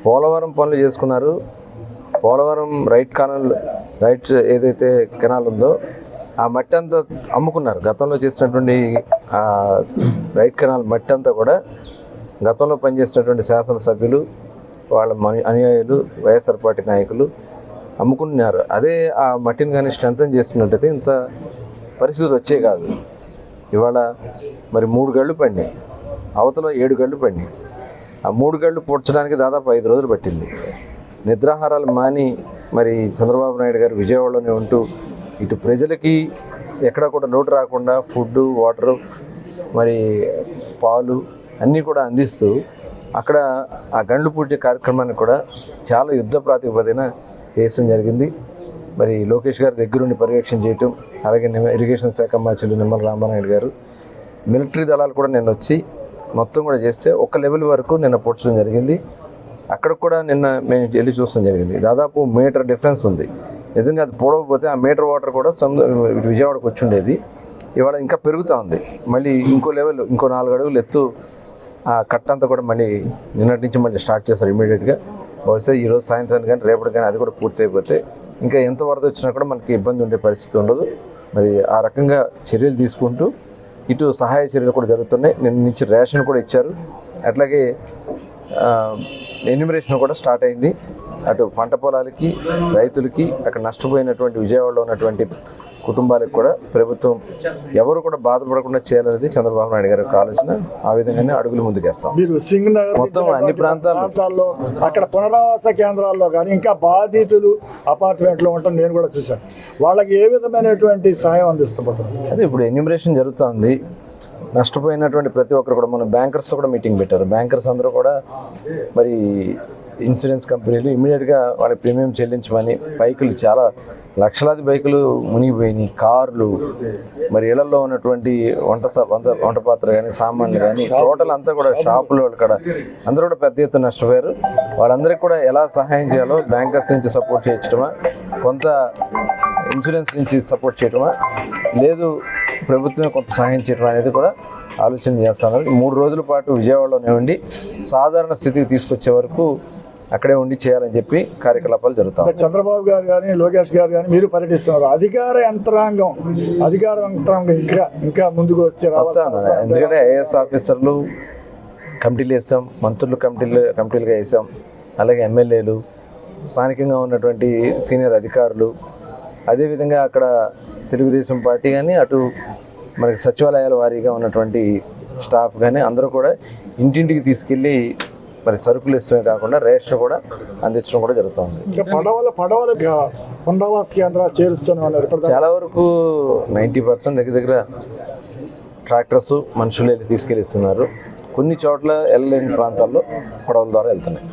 పోలవరం పనులు చేసుకున్నారు. పోలవరం రైట్ ఏదైతే కెనాల్ ఉందో ఆ మట్టి అంతా అమ్ముకున్నారు. గతంలో చేసినటువంటి రైట్ కెనాల్ మట్టి అంతా కూడా గతంలో పనిచేసినటువంటి శాసనసభ్యులు, వాళ్ళ అనుయాయులు, వైఎస్ఆర్ పార్టీ నాయకులు అమ్ముకుంటున్నారు. అదే ఆ మట్టిని కానీ స్ట్రెంథన్ చేస్తున్నట్టయితే ఇంత పరిస్థితులు వచ్చే కాదు. ఇవాళ మరి 3 గళ్ళు పడినాయి, అవతల 7 గళ్ళు పడినాయి. ఆ 3 గళ్ళు పూడ్చడానికి దాదాపు 5 రోజులు పట్టింది. నిద్రాహారాలు మాని మరి చంద్రబాబు నాయుడు గారు విజయవాడలోనే ఉంటూ ఇటు ప్రజలకి ఎక్కడ కూడా లోటు రాకుండా ఫుడ్డు, వాటరు, మరి పాలు అన్నీ కూడా అందిస్తూ అక్కడ ఆ గండ్లు పూడ్చే కార్యక్రమాన్ని కూడా చాలా యుద్ధ ప్రాతిపదికన చేయడం జరిగింది. మరి లోకేష్ గారి దగ్గరుండి పర్యవేక్షణ చేయటం, అలాగే ఇరిగేషన్ శాఖ మంత్రి నిమ్మల రామానాయుడు గారు, మిలిటరీ దళాలు కూడా నిన్న వచ్చి మొత్తం కూడా చేస్తే ఒక లెవెల్ వరకు నిన్న పూడ్చడం జరిగింది. అక్కడ కూడా నిన్న మేము వెళ్ళి చూస్తాం జరిగింది. దాదాపు మీటర్ డిఫరెన్స్ ఉంది. నిజంగా అది పోడకపోతే ఆ మీటర్ వాటర్ కూడా విజయవాడకు వచ్చి ఉండేది. ఇవాళ ఇంకా పెరుగుతూ ఉంది. మళ్ళీ ఇంకో లెవెల్, ఇంకో 4 అడుగులు ఎత్తు ఆ కట్ట అంతా కూడా మళ్ళీ నిన్నటి నుంచి మళ్ళీ స్టార్ట్ చేస్తారు ఇమీడియట్గా. బహుశా ఈరోజు సాయంత్రానికి కానీ రేపటి కానీ అది కూడా పూర్తి అయిపోతే ఇంకా ఎంత వరద వచ్చినా కూడా మనకి ఇబ్బంది ఉండే పరిస్థితి ఉండదు. మరి ఆ రకంగా చర్యలు తీసుకుంటూ ఇటు సహాయ చర్యలు కూడా జరుగుతున్నాయి. నిన్న నుంచి రేషన్ కూడా ఇచ్చారు. అట్లాగే ఎన్యూమరేషన్ కూడా స్టార్ట్ అయింది. అటు పంట పొలాలకి, రైతులకి, అక్కడ నష్టపోయినటువంటి విజయవాడలో ఉన్నటువంటి కుటుంబాలకు కూడా ప్రభుత్వం ఎవరు కూడా బాధపడకుండా చేయాలనేది చంద్రబాబు నాయుడు గారి ఆలోచన. ఆ విధంగానే అడుగులు ముందుకేస్తాం. మొత్తం అన్ని ప్రాంతాల్లో అక్కడ పునరావాస కేంద్రాల్లో కానీ ఇంకా బాధితులు అపార్ట్మెంట్లో ఉంటాం నేను కూడా చూశాను. వాళ్ళకి ఏ విధమైనటువంటి సహాయం అందిస్తాం? అదే ఇప్పుడు ఎన్యూమరేషన్ జరుగుతుంది. నష్టపోయినటువంటి ప్రతి ఒక్కరు కూడా, మన బ్యాంకర్స్ కూడా మీటింగ్ పెట్టారు. బ్యాంకర్స్ అందరూ కూడా మరి ఇన్సూరెన్స్ కంపెనీలు ఇమీడియట్గా వాళ్ళ ప్రీమియం చెల్లించమని, బైకులు చాలా లక్షలాది బైకులు మునిగిపోయినాయి, కార్లు, మరి ఇళ్లలో ఉన్నటువంటి వంట పాత్ర కానీ, సామాన్లు కానీ, టోటల్ అంతా కూడా షాపులు అక్కడ అందరూ కూడా పెద్ద ఎత్తున నష్టపోయారు. వాళ్ళందరికీ కూడా ఎలా సహాయం చేయాలో బ్యాంకర్స్ నుంచి సపోర్ట్ చేయించడమా, కొంత ఇన్సూరెన్స్ నుంచి సపోర్ట్ చేయడమా, లేదు ప్రభుత్వం కొంత సహాయం చేయడం అనేది కూడా ఆలోచన చేస్తున్నారు. 3 రోజుల పాటు విజయవాడలోనే ఉండి సాధారణ స్థితికి తీసుకొచ్చే వరకు అక్కడే ఉండి చేయాలని చెప్పి కార్యకలాపాలు జరుగుతాయి. చంద్రబాబు గారు కానీ, లోకేష్ గారు కానీ మీరు పర్యటిస్తున్నారు. అధికార యంత్రాంగం ఇంకా ముందుకు వస్తాను. ఎందుకంటే ఐఏఎస్ ఆఫీసర్లు కమిటీలు వేసాం, మంత్రులు కమిటీలుగా వేసాం, అలాగే ఎమ్మెల్యేలు, స్థానికంగా ఉన్నటువంటి సీనియర్ అధికారులు, అదేవిధంగా అక్కడ తెలుగుదేశం పార్టీ కానీ, అటు మనకి సచివాలయాల వారీగా ఉన్నటువంటి స్టాఫ్ కానీ అందరూ కూడా ఇంటింటికి తీసుకెళ్ళి మరి సరుకులు ఇష్టమే కాకుండా రేషన్ కూడా అందించడం కూడా జరుగుతుంది. చాలా వరకు 90% దగ్గర ట్రాక్టర్స్, మనుషులు వెళ్ళి తీసుకెళ్ళిస్తున్నారు. కొన్ని చోట్ల వెళ్ళలేని ప్రాంతాల్లో పడవల ద్వారా వెళ్తున్నాయి.